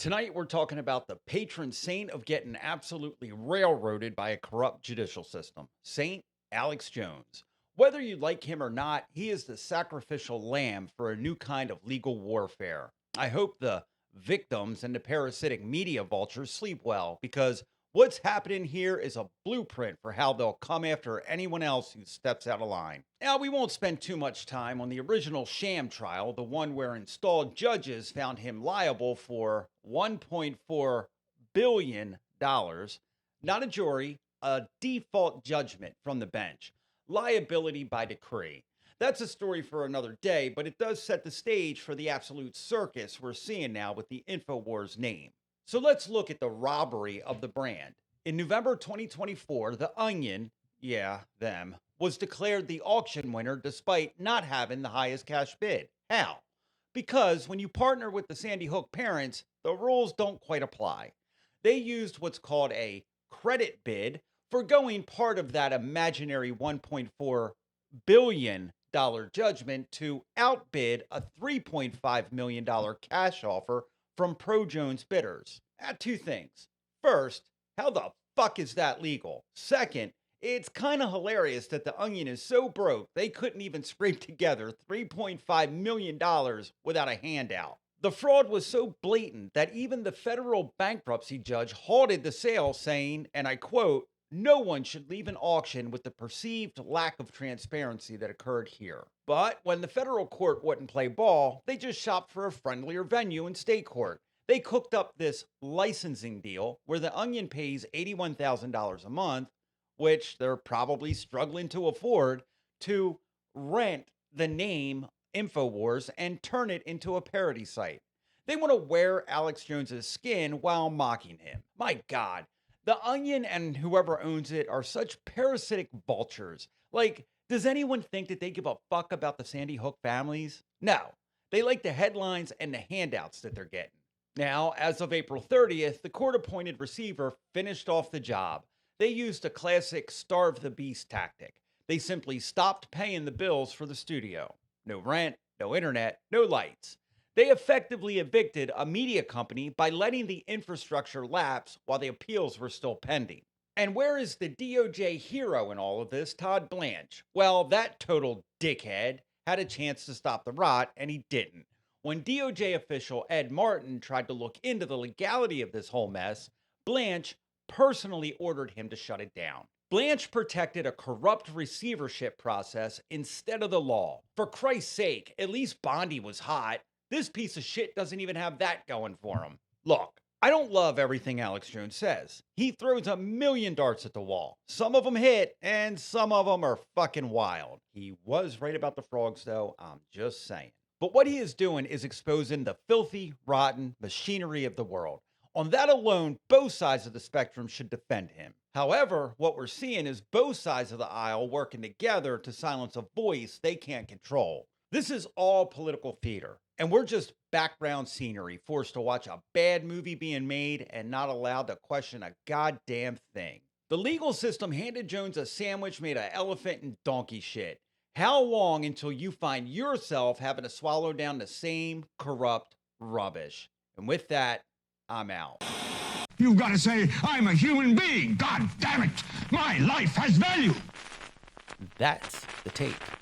Tonight, we're talking about the patron saint of getting absolutely railroaded by a corrupt judicial system, Saint Alex Jones. Whether you like him or not, he is the sacrificial lamb for a new kind of legal warfare. I hope the victims and the parasitic media vultures sleep well because what's happening here is a blueprint for how they'll come after anyone else who steps out of line. Now, we won't spend too much time on the original sham trial, the one where installed judges found him liable for $1.4 billion, not a jury, a default judgment from the bench, liability by decree. That's a story for another day, but it does set the stage for the absolute circus we're seeing now with the Infowars name. So let's look at the robbery of the brand. In November 2024, The Onion, yeah, them, was declared the auction winner despite not having the highest cash bid. How? Because when you partner with the Sandy Hook parents, the rules don't quite apply. They used what's called a credit bid, forgoing part of that imaginary $1.4 billion judgment to outbid a $3.5 million cash offer from pro-Jones bidders. Two things. First, how the fuck is that legal? Second, it's kind of hilarious that the Onion is so broke they couldn't even scrape together $3.5 million without a handout. The fraud was so blatant that even the federal bankruptcy judge halted the sale, saying, and I quote, "No one should leave an auction with the perceived lack of transparency that occurred here." But when the federal court wouldn't play ball, they just shopped for a friendlier venue in state court. They cooked up this licensing deal where the Onion pays $81,000 a month, which they're probably struggling to afford, to rent the name Infowars and turn it into a parody site. They want to wear Alex Jones's skin while mocking him. My God. The Onion and whoever owns it are such parasitic vultures. Like, does anyone think that they give a fuck about the Sandy Hook families? No. They like the headlines and the handouts that they're getting. Now, as of April 30th, the court-appointed receiver finished off the job. They used a classic starve the beast tactic. They simply stopped paying the bills for the studio. No rent, no internet, no lights. They effectively evicted a media company by letting the infrastructure lapse while the appeals were still pending. And where is the DOJ hero in all of this, Todd Blanche? Well, that total dickhead had a chance to stop the rot, and he didn't. When DOJ official Ed Martin tried to look into the legality of this whole mess, Blanche personally ordered him to shut it down. Blanche protected a corrupt receivership process instead of the law. For Christ's sake, at least Bondi was hot. This piece of shit doesn't even have that going for him. Look, I don't love everything Alex Jones says. He throws a million darts at the wall. Some of them hit, and some of them are fucking wild. He was right about the frogs, though. I'm just saying. But what he is doing is exposing the filthy, rotten machinery of the world. On that alone, both sides of the spectrum should defend him. However, what we're seeing is both sides of the aisle working together to silence a voice they can't control. This is all political theater, and we're just background scenery forced to watch a bad movie being made and not allowed to question a goddamn thing. The legal system handed Jones a sandwich made of elephant and donkey shit. How long until you find yourself having to swallow down the same corrupt rubbish? And with that, I'm out. You've got to say, I'm a human being. God damn it. My life has value. That's the tape.